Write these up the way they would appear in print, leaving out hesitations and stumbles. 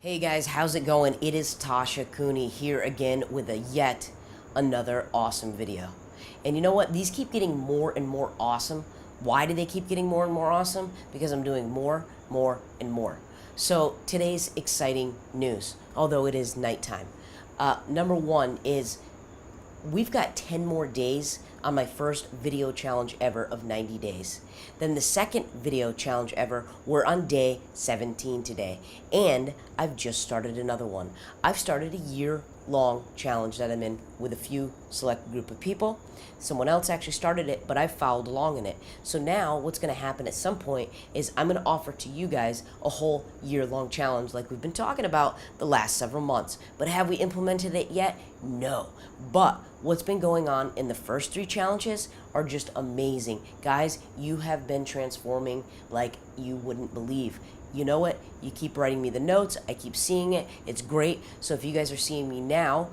Hey guys, how's it going? It is Tasha Cooney here again with yet another awesome video. And you know what? These keep getting more and more awesome. Why do they keep getting more and more awesome? Because I'm doing more, and more. So today's exciting news, although it is nighttime. Number one is we've got 10 more days on my first video challenge ever of 90 days. Then the second video challenge ever, we're on day 17 today. And I've just started another one. I've started a year-long challenge that I'm in with a few select group of people. Someone else actually started it, but I followed along in it. So now what's going to happen at some point is I'm going to offer to you guys a whole year-long challenge like we've been talking about the last several months. But have we implemented it yet? No. But what's been going on in the first three challenges are just amazing. Guys, you have been transforming like you wouldn't believe. You know what? You keep writing me the notes. I keep seeing it. It's great. So if you guys are seeing me now,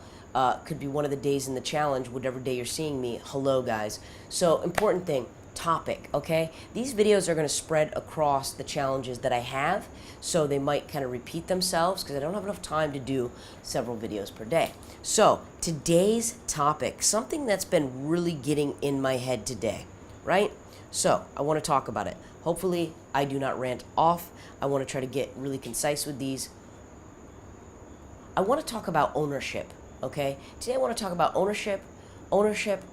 could be one of the days in the challenge, whatever day you're seeing me. Hello, guys. So important thing, topic, okay? These videos are going to spread across the challenges that I have, so they might kind of repeat themselves because I don't have enough time to do several videos per day. So today's topic, something that's been really getting in my head today, right? So I want to talk about it. Hopefully I do not rant off. I want to try to get really concise with these. I want to talk about ownership, okay? Today I want to talk about ownership,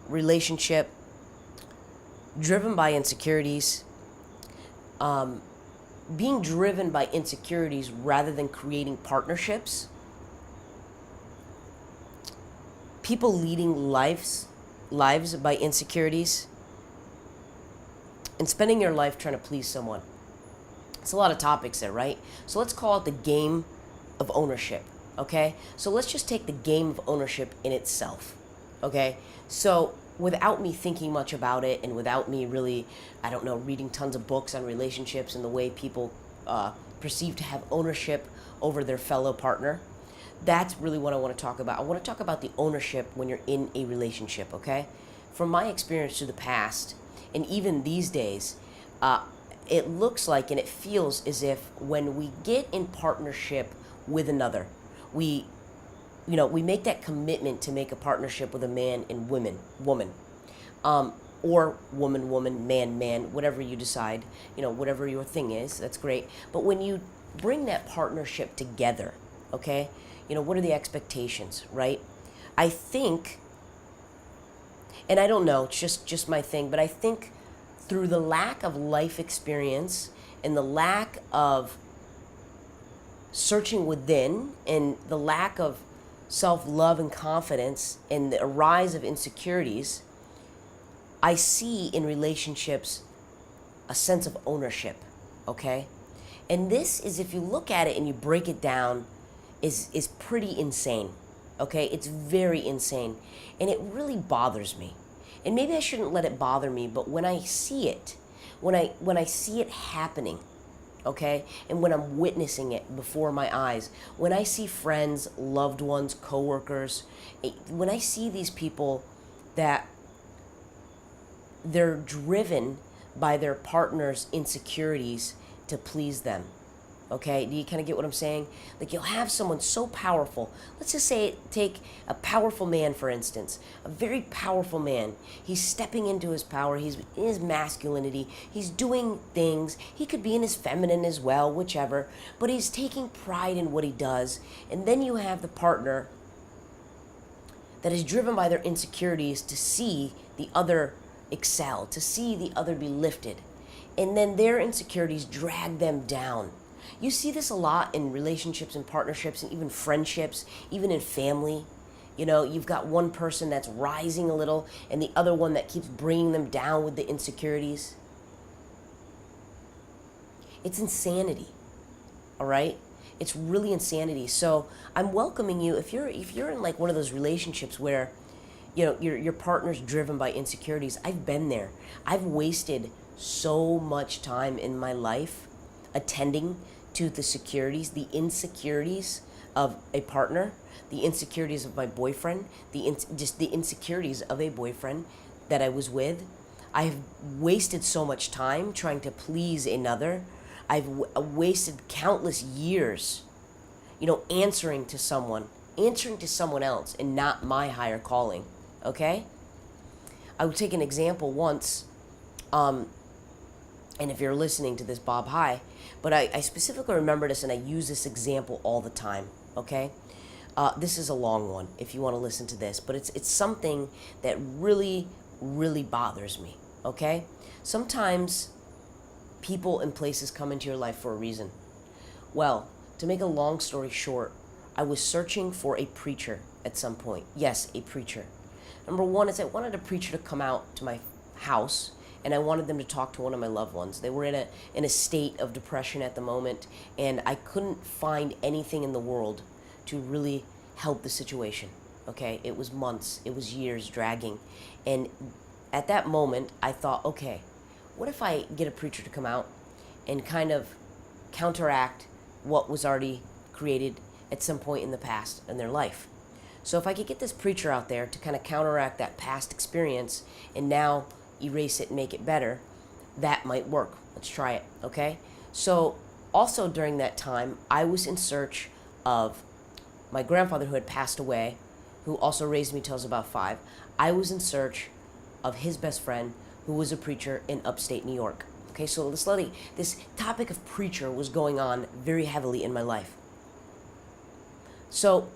relationship, driven by insecurities, being driven by insecurities rather than creating partnerships, people leading lives by insecurities, and spending your life trying to please someone. It's a lot of topics there, right? So let's call it the game of ownership, okay? So let's just take the game of ownership in itself, okay? So without me thinking much about it and without me really, I don't know, reading tons of books on relationships and the way people perceive to have ownership over their fellow partner, that's really what I want to talk about. I want to talk about the ownership when you're in a relationship, okay? From my experience through the past, and even these days, it looks like and it feels as if when we get in partnership with another, we make that commitment to make a partnership with a man and woman, or woman, man, whatever you decide, whatever your thing is, that's great. But when you bring that partnership together, okay, what are the expectations, right? I think, and I don't know, it's just my thing, but I think through the lack of life experience and the lack of searching within and the lack of self-love and confidence and the rise of insecurities, I see in relationships a sense of ownership, okay? And this is, if you look at it and you break it down, is pretty insane, okay? It's very insane, and it really bothers me. And maybe I shouldn't let it bother me, but when I see it, when I see it happening, okay, and when I'm witnessing it before my eyes, when I see friends, loved ones, coworkers, when I see these people that they're driven by their partner's insecurities to please them. Okay, do you kind of get what I'm saying? Like, you'll have someone so powerful. Let's just say, take a powerful man, for instance. A very powerful man. He's stepping into his power. He's in his masculinity. He's doing things. He could be in his feminine as well, whichever. But he's taking pride in what he does. And then you have the partner that is driven by their insecurities to see the other excel, to see the other be lifted. And then their insecurities drag them down. You see this a lot in relationships and partnerships and even friendships, even in family. You've got one person that's rising a little and the other one that keeps bringing them down with the insecurities. It's insanity, all right? It's really insanity. So I'm welcoming you, if you're in like one of those relationships where, your partner's driven by insecurities. I've been there. I've wasted so much time in my life attending to the insecurities of a partner, the insecurities of my boyfriend, just the insecurities of a boyfriend that I was with. I've wasted so much time trying to please another. I've wasted countless years answering to someone else and not my higher calling, okay? I would take an example once, and if you're listening to this, Bob, hi, but I specifically remember this and I use this example all the time, okay? This is a long one if you want to listen to this, but it's something that really, really bothers me, okay? Sometimes people and places come into your life for a reason. Well, to make a long story short, I was searching for a preacher at some point. Yes, a preacher. Number one is I wanted a preacher to come out to my house, and I wanted them to talk to one of my loved ones. They were in a state of depression at the moment, and I couldn't find anything in the world to really help the situation. Okay, it was months, it was years dragging, and at that moment I thought, okay, what if I get a preacher to come out and kind of counteract what was already created at some point in the past in their life? So if I could get this preacher out there to kind of counteract that past experience and now erase it and make it better, that might work. Let's try it, okay? So also during that time, I was in search of my grandfather who had passed away, who also raised me till I was about 5. I was in search of his best friend who was a preacher in upstate New York. Okay, so this topic of preacher was going on very heavily in my life. So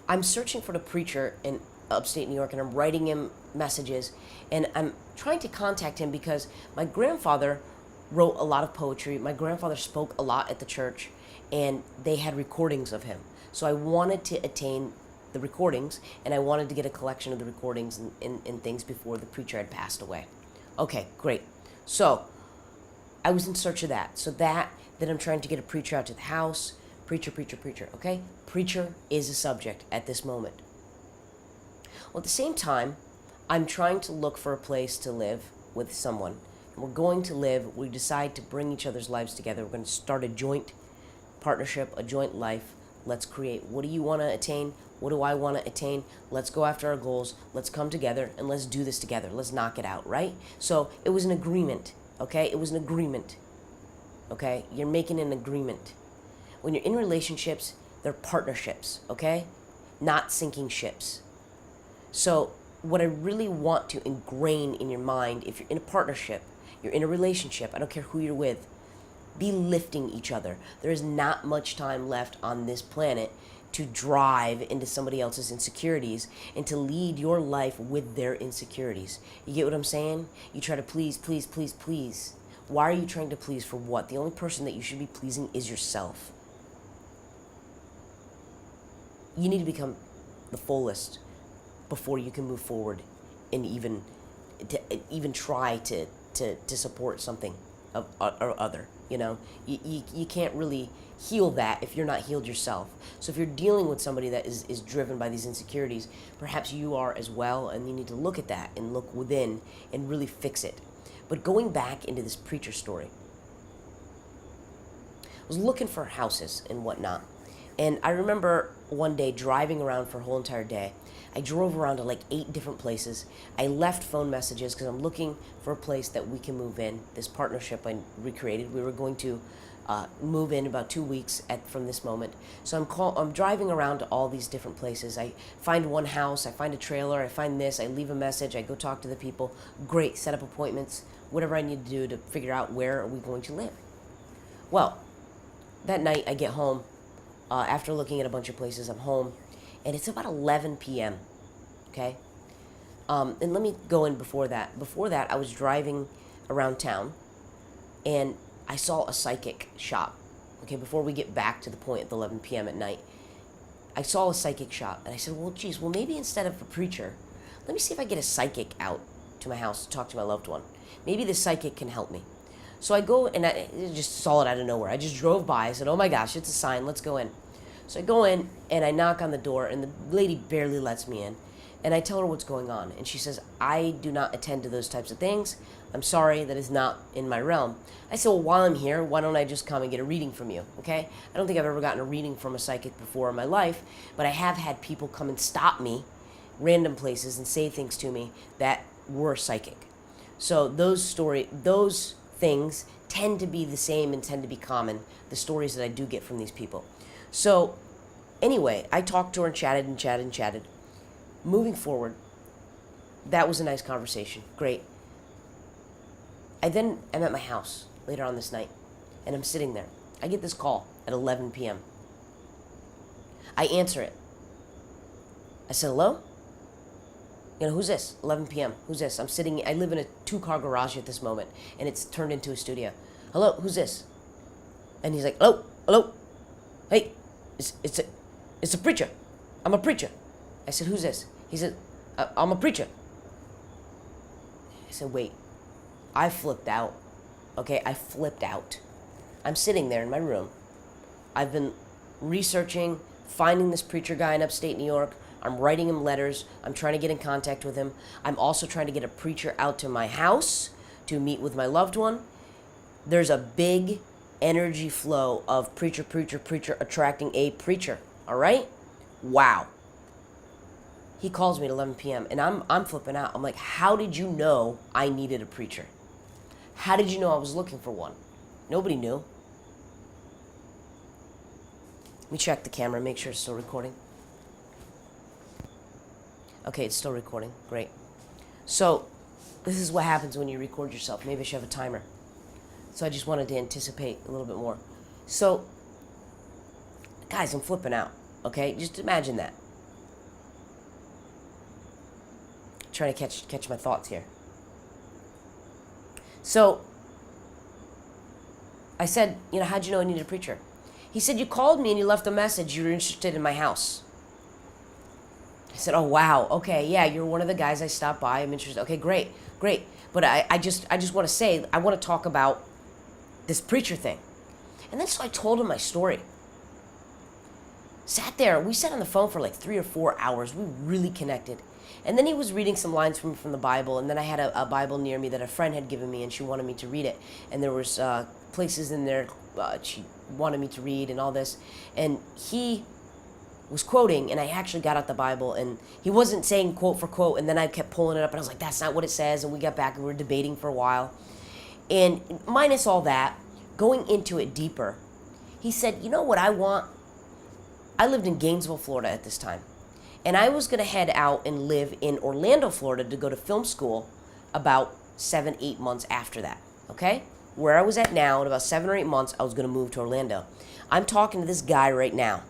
I'm searching for the preacher in upstate New York, and I'm writing him messages, and I'm trying to contact him because my grandfather wrote a lot of poetry. My grandfather spoke a lot at the church, and they had recordings of him. So I wanted to attain the recordings, and I wanted to get a collection of the recordings and things before the preacher had passed away. Okay, great. So I was in search of that. So then I'm trying to get a preacher out to the house. Preacher, okay? Preacher is a subject at this moment. Well, at the same time, I'm trying to look for a place to live with someone. And we're going to live, we decide to bring each other's lives together. We're going to start a joint partnership, a joint life. Let's create. What do you want to attain? What do I want to attain? Let's go after our goals. Let's come together and let's do this together. Let's knock it out, right? So it was an agreement, okay? It was an agreement, okay? You're making an agreement. When you're in relationships, they're partnerships, okay? Not sinking ships. So what I really want to ingrain in your mind, if you're in a partnership, you're in a relationship, I don't care who you're with, be lifting each other. There is not much time left on this planet to drive into somebody else's insecurities and to lead your life with their insecurities. You get what I'm saying? You try to please. Why are you trying to please? For what? The only person that you should be pleasing is yourself. You need to become the fullest before you can move forward and even try to support something or other. You can't really heal that if you're not healed yourself. So if you're dealing with somebody that is driven by these insecurities, perhaps you are as well, and you need to look at that and look within and really fix it. But going back into this preacher story, I was looking for houses and whatnot, and I remember one day driving around for a whole entire day. I drove around to like 8 different places. I left phone messages because I'm looking for a place that we can move in. This partnership I recreated, we were going to move in about 2 weeks from this moment. So I'm driving around to all these different places. I find one house, I find a trailer, I find this, I leave a message, I go talk to the people. Great, set up appointments, whatever I need to do to figure out where are we going to live. Well, that night I get home. After looking at a bunch of places, I'm home, and it's about 11 p.m., okay? And let me go in before that. Before that, I was driving around town, and I saw a psychic shop, okay? Before we get back to the point at 11 p.m. at night, I saw a psychic shop, and I said, well, geez, maybe instead of a preacher, let me see if I get a psychic out to my house to talk to my loved one. Maybe the psychic can help me. So I go, and I just saw it out of nowhere. I just drove by. I said, oh my gosh, it's a sign. Let's go in. So I go in, and I knock on the door, and the lady barely lets me in. And I tell her what's going on. And she says, I do not attend to those types of things. I'm sorry, that is not in my realm. I said, well, while I'm here, why don't I just come and get a reading from you, okay? I don't think I've ever gotten a reading from a psychic before in my life, but I have had people come and stop me, random places, and say things to me that were psychic. So those things tend to be the same and tend to be common, the stories that I do get from these people. So anyway, I talked to her and chatted and chatted and chatted. Moving forward, that was a nice conversation. Great. I'm at my house later on this night, and I'm sitting there. I get this call at 11 p.m. I answer it. I said, hello? Who's this? 11 p.m. Who's this? I live in a 2-car garage at this moment, and it's turned into a studio. Hello, who's this? And he's like, hello? Hey, it's a preacher. I'm a preacher. I said, who's this? He said, I'm a preacher. I said, wait. I flipped out. Okay, I flipped out. I'm sitting there in my room. I've been researching, finding this preacher guy in upstate New York. I'm writing him letters. I'm trying to get in contact with him. I'm also trying to get a preacher out to my house to meet with my loved one. There's a big energy flow of preacher attracting a preacher. All right? Wow. He calls me at 11 p.m. and I'm flipping out. I'm like, how did you know I needed a preacher? How did you know I was looking for one? Nobody knew. Let me check the camera, make sure it's still recording. Okay, it's still recording. Great. So, this is what happens when you record yourself. Maybe I should have a timer. So I just wanted to anticipate a little bit more. So, guys, I'm flipping out. Okay? Just imagine that. Trying to catch my thoughts here. So, I said, how'd you know I needed a preacher? He said, you called me and you left a message. You were interested in my house. I said, oh, wow. Okay, yeah, you're one of the guys I stopped by. I'm interested. Okay, great. But I just want to say, I want to talk about this preacher thing. And then so I told him my story. Sat there. We sat on the phone for like 3 or 4 hours. We really connected. And then he was reading some lines from the Bible. And then I had a Bible near me that a friend had given me, and she wanted me to read it. And there was places in there she wanted me to read and all this. And he was quoting, and I actually got out the Bible, and he wasn't saying quote for quote, and then I kept pulling it up, and I was like, that's not what it says, and we got back, and we were debating for a while. And minus all that, going into it deeper, he said, you know what I want? I lived in Gainesville, Florida at this time, and I was going to head out and live in Orlando, Florida to go to film school about 7-8 months after that, okay? Where I was at now, in about 7 or 8 months, I was going to move to Orlando. I'm talking to this guy right now.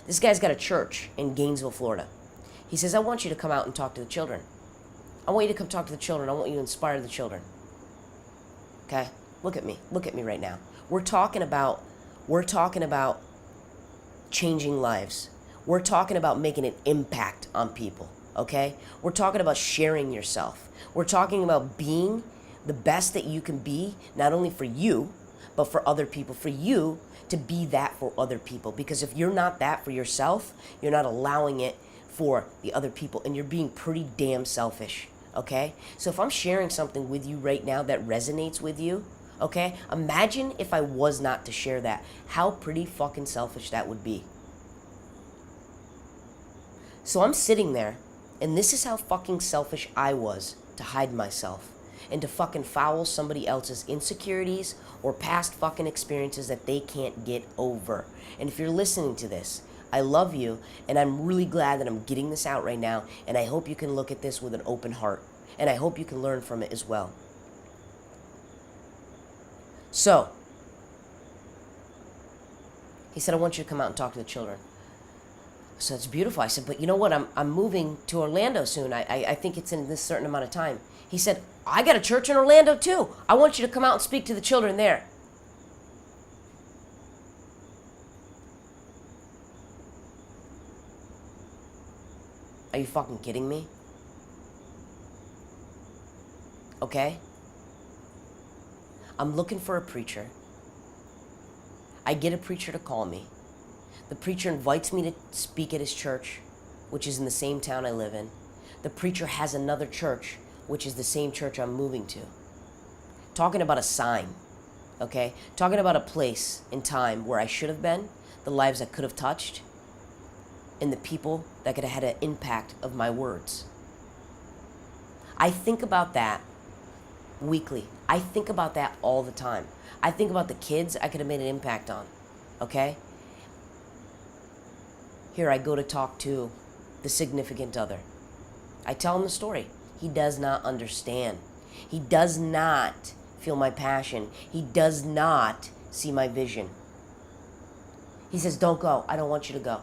This guy's got a church in Gainesville, Florida. He says, I want you to come out and talk to the children. I want you to come talk to the children. I want you to inspire the children. Okay? Look at me. Look at me right now. We're talking about changing lives. We're talking about making an impact on people. Okay? We're talking about sharing yourself. We're talking about being the best that you can be, not only for you, but for other people. For you to be that for other people. Because if you're not that for yourself, you're not allowing it for the other people, and you're being pretty damn selfish. Okay? So if I'm sharing something with you right now that resonates with you, okay, imagine if I was not to share that. How pretty fucking selfish that would be. So I'm sitting there, and this is how fucking selfish I was to hide myself and to fucking foul somebody else's insecurities or past fucking experiences that they can't get over. And if you're listening to this, I love you, and I'm really glad that I'm getting this out right now, and I hope you can look at this with an open heart, and I hope you can learn from it as well. So, he said, I want you to come out and talk to the children. So it's beautiful. I said, but you know what? I'm moving to Orlando soon. I think it's in this certain amount of time. He said, I got a church in Orlando too. I want you to come out and speak to the children there. Are you fucking kidding me? Okay? I'm looking for a preacher. I get a preacher to call me. The preacher invites me to speak at his church, which is in the same town I live in. The preacher has another church, which is the same church I'm moving to. Talking about a sign, okay? Talking about a place in time where I should have been, the lives I could have touched, and the people that could have had an impact of my words. I think about that weekly. I think about that all the time. I think about the kids I could have made an impact on, okay? Here I go to talk to the significant other. I tell him the story. He does not understand. He does not feel my passion. He does not see my vision. He says, don't go. I don't want you to go.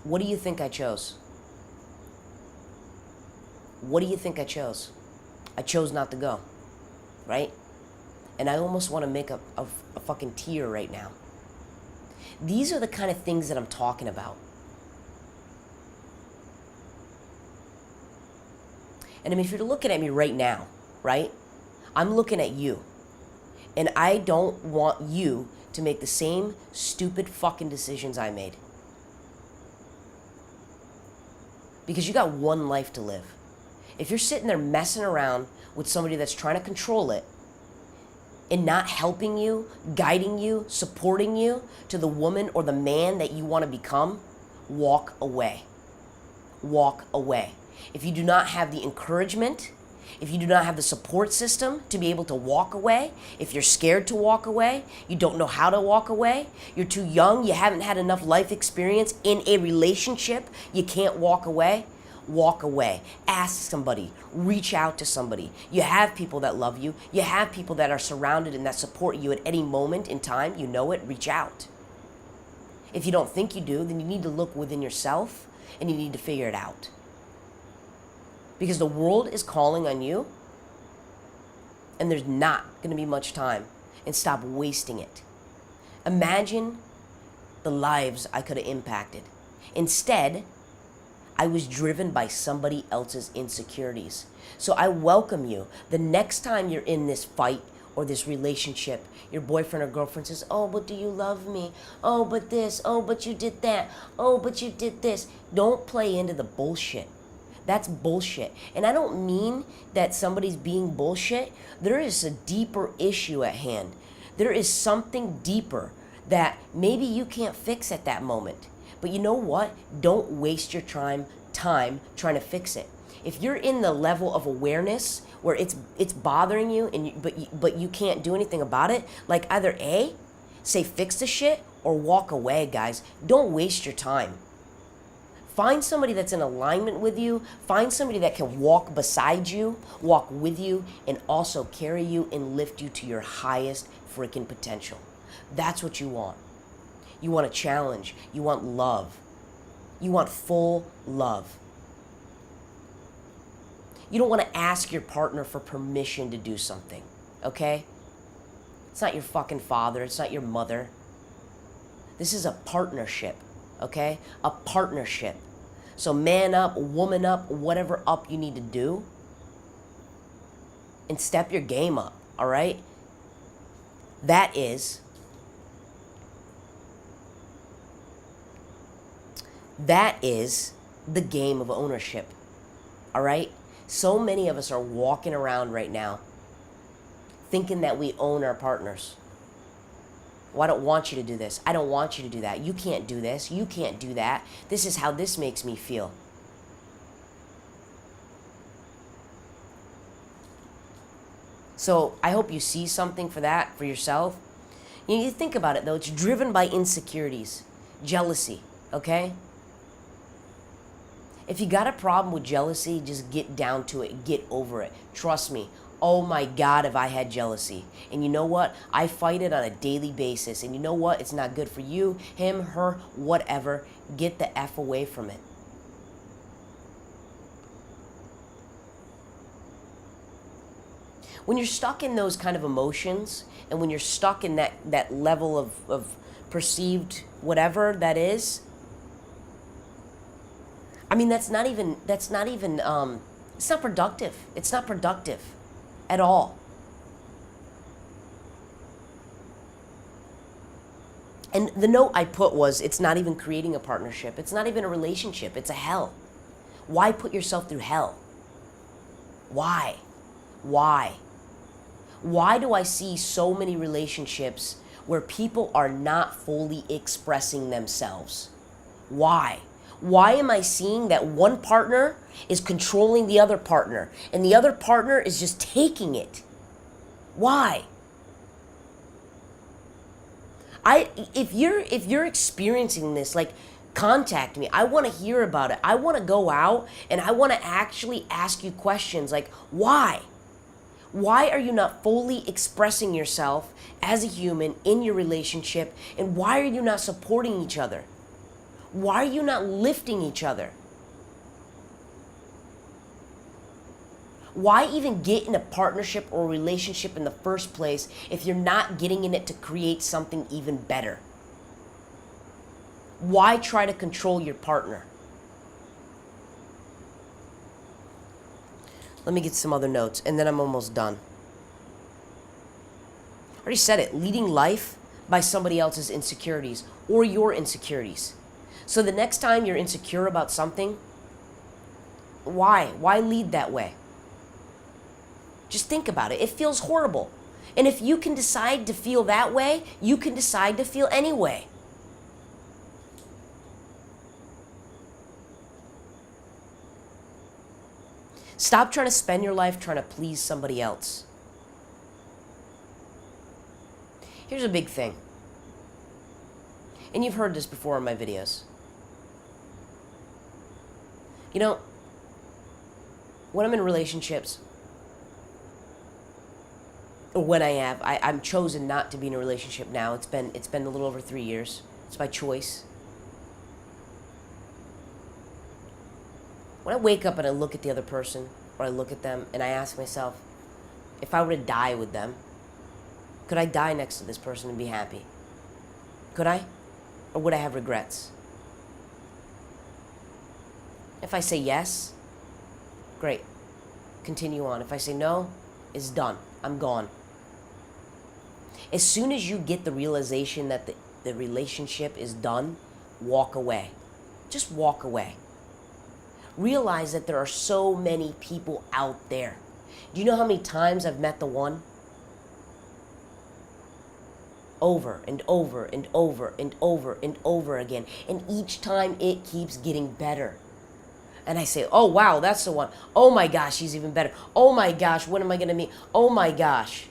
What do you think I chose? What do you think I chose? I chose not to go, right? And I almost want to make a fucking tear right now. These are the kind of things that I'm talking about. And I mean, if you're looking at me right now, right? I'm looking at you. And I don't want you to make the same stupid fucking decisions I made. Because you got one life to live. If you're sitting there messing around with somebody that's trying to control it and not helping you, guiding you, supporting you to the woman or the man that you want to become, walk away. Walk away. If you do not have the encouragement, if you do not have the support system to be able to walk away, if you're scared to walk away, you don't know how to walk away, you're too young, you haven't had enough life experience in a relationship, you can't walk away, walk away. Ask somebody, reach out to somebody. You have people that love you, you have people that are surrounded and that support you at any moment in time, you know it, reach out. If you don't think you do, then you need to look within yourself and you need to figure it out. Because the world is calling on you and there's not going to be much time. And stop wasting it. Imagine the lives I could have impacted. Instead, I was driven by somebody else's insecurities. So I welcome you. The next time you're in this fight or this relationship, your boyfriend or girlfriend says, oh, but do you love me? Oh, but this. Oh, but you did that. Oh, but you did this. Don't play into the bullshit. That's bullshit. And I don't mean that somebody's being bullshit. There is a deeper issue at hand. There is something deeper that maybe you can't fix at that moment. But you know what? Don't waste your time trying to fix it. If you're in the level of awareness where it's bothering you, but you can't do anything about it, like either A, say fix the shit, or walk away, guys. Don't waste your time. Find somebody that's in alignment with you. Find somebody that can walk beside you, walk with you, and also carry you and lift you to your highest freaking potential. That's what you want. You want a challenge. You want love. You want full love. You don't want to ask your partner for permission to do something, okay? It's not your fucking father. It's not your mother. This is a partnership, okay? A partnership. So man up, woman up, whatever up you need to do, and step your game up, all right? That is the game of ownership, all right? So many of us are walking around right now thinking that we own our partners. Well, I don't want you to do this. I don't want you to do that. You can't do this. You can't do that. This is how this makes me feel. So I hope you see something for that for yourself. You need to think about it, though. It's driven by insecurities, jealousy, okay? If you got a problem with jealousy, just get down to it. Get over it. Trust me. Oh my God, if I had jealousy. And you know what? I fight it on a daily basis. And you know what? It's not good for you, him, her, whatever. Get the F away from it. When you're stuck in those kind of emotions, and when you're stuck in that level of perceived whatever that is, I mean, it's not productive. It's not productive at all. And the note I put was, it's not even creating a partnership. It's not even a relationship. It's a hell. Why put yourself through hell? Why? Why? Why do I see so many relationships where people are not fully expressing themselves? Why? Why am I seeing that one partner is controlling the other partner and the other partner is just taking it? Why? If you're experiencing this, like, contact me. I want to hear about it. I want to go out and I want to actually ask you questions like, why? Why are you not fully expressing yourself as a human in your relationship? And why are you not supporting each other? Why are you not lifting each other? Why even get in a partnership or relationship in the first place if you're not getting in it to create something even better? Why try to control your partner? Let me get some other notes and then I'm almost done. I already said it, leading life by somebody else's insecurities or your insecurities. So the next time you're insecure about something, why? Why lead that way? Just think about it. It feels horrible. And if you can decide to feel that way, you can decide to feel any way. Stop trying to spend your life trying to please somebody else. Here's a big thing. And you've heard this before in my videos. You know, when I'm in relationships, or when I'm chosen not to be in a relationship now. It's been a little over 3 years. It's my choice. When I wake up and I look at the other person, or I look at them and I ask myself, if I were to die with them, could I die next to this person and be happy? Could I? Or would I have regrets? If I say yes, great. Continue on. If I say no, it's done. I'm gone. As soon as you get the realization that the relationship is done, walk away. Just walk away. Realize that there are so many people out there. Do you know how many times I've met the one? Over and over and over and over and over again. And each time it keeps getting better. And I say, oh wow, that's the one. Oh my gosh, he's even better. Oh my gosh, when am I gonna meet? Oh my gosh.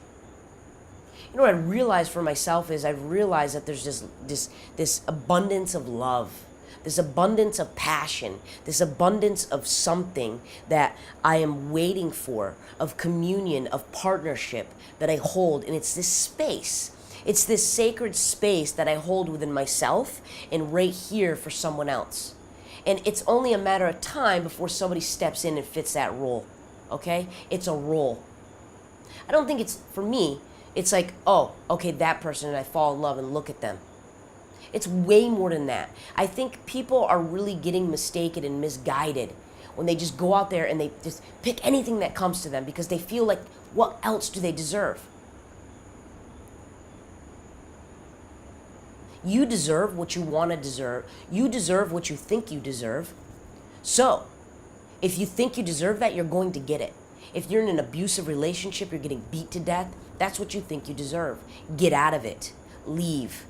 You know what I realized for myself is I've realized that there's just this abundance of love, this abundance of passion, this abundance of something that I am waiting for, of communion, of partnership that I hold. And it's this space. It's this sacred space that I hold within myself and right here for someone else. And it's only a matter of time before somebody steps in and fits that role. Okay? It's a role. I don't think it's, for me, it's like, oh, okay, that person, and I fall in love and look at them. It's way more than that. I think people are really getting mistaken and misguided when they just go out there and they just pick anything that comes to them because they feel like, what else do they deserve? You deserve what you want to deserve. You deserve what you think you deserve. So, if you think you deserve that, you're going to get it. If you're in an abusive relationship, you're getting beat to death, that's what you think you deserve. Get out of it. Leave.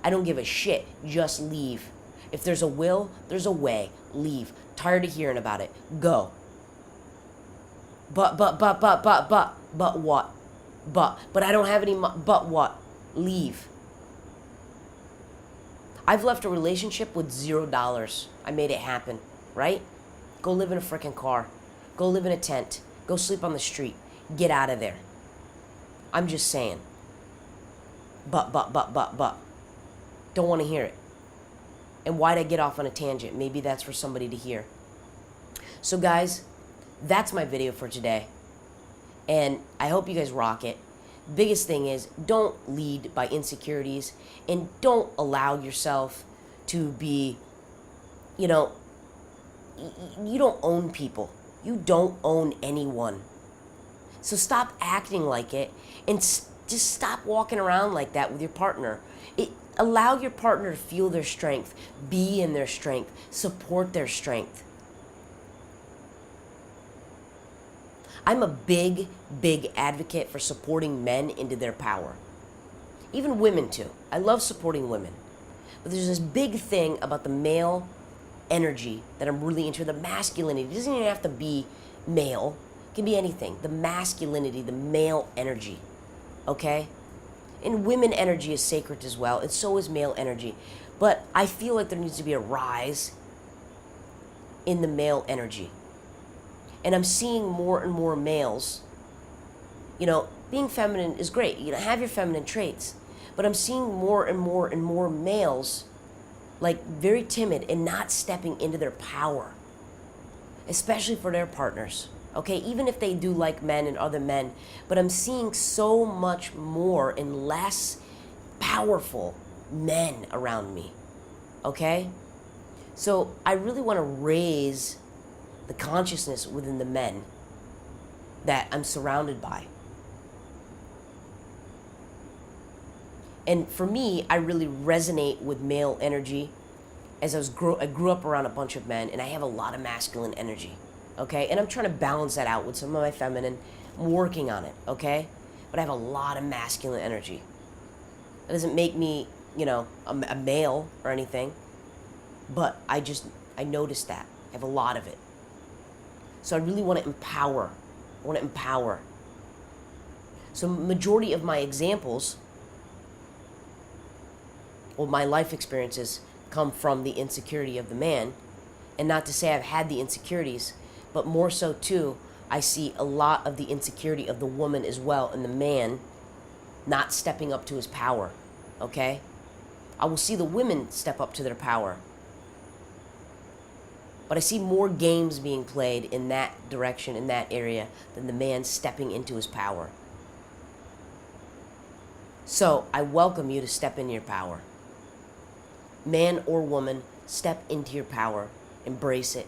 I don't give a shit. Just leave. If there's a will, there's a way. Leave. Tired of hearing about it. Go. But what? But I don't have any but what? Leave. I've left a relationship with $0. I made it happen, right? Go live in a freaking car. Go live in a tent. Go sleep on the street. Get out of there. I'm just saying. But. Don't want to hear it. And why'd I get off on a tangent? Maybe that's for somebody to hear. So guys, that's my video for today. And I hope you guys rock it. Biggest thing is, don't lead by insecurities and don't allow yourself to be, you don't own people. You don't own anyone. So stop acting like it and just stop walking around like that with your partner. Allow your partner to feel their strength, be in their strength, support their strength. I'm a big advocate for supporting men into their power. Even women too. I love supporting women. But there's this big thing about the male energy that I'm really into, the masculinity. It doesn't even have to be male. It can be anything. The masculinity, the male energy, okay? And women energy is sacred as well, and so is male energy. But I feel like there needs to be a rise in the male energy. And I'm seeing more and more males, being feminine is great. Have your feminine traits. But I'm seeing more and more and more males like very timid and not stepping into their power, especially for their partners. Okay, even if they do like men and other men, but I'm seeing so much more and less powerful men around me. Okay? So I really want to raise the consciousness within the men that I'm surrounded by. And for me, I really resonate with male energy as I grew up around a bunch of men, and I have a lot of masculine energy, okay? And I'm trying to balance that out with some of my feminine. I'm working on it, okay? But I have a lot of masculine energy. That doesn't make me, a male or anything, but I noticed that. I have a lot of it. So I really want to empower. I want to empower. So majority of my examples, well, my life experiences come from the insecurity of the man. And not to say I've had the insecurities, but more so too, I see a lot of the insecurity of the woman as well, and the man not stepping up to his power, okay? I will see the women step up to their power. But I see more games being played in that direction, in that area, than the man stepping into his power. So I welcome you to step into your power. Man or woman, step into your power. Embrace it.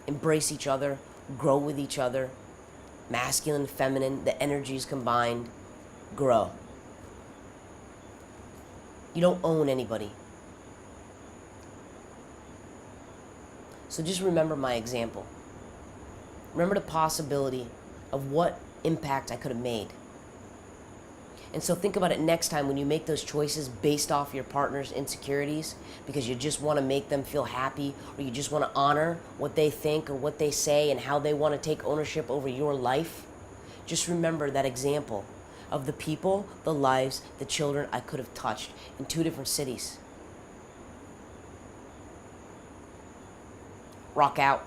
Embrace each other. Grow with each other. Masculine, feminine, the energies combined. Grow. You don't own anybody. So just remember my example. Remember the possibility of what impact I could have made. And so think about it next time when you make those choices based off your partner's insecurities, because you just want to make them feel happy, or you just want to honor what they think or what they say and how they want to take ownership over your life. Just remember that example of the people, the lives, the children I could have touched in 2 different cities. Rock out.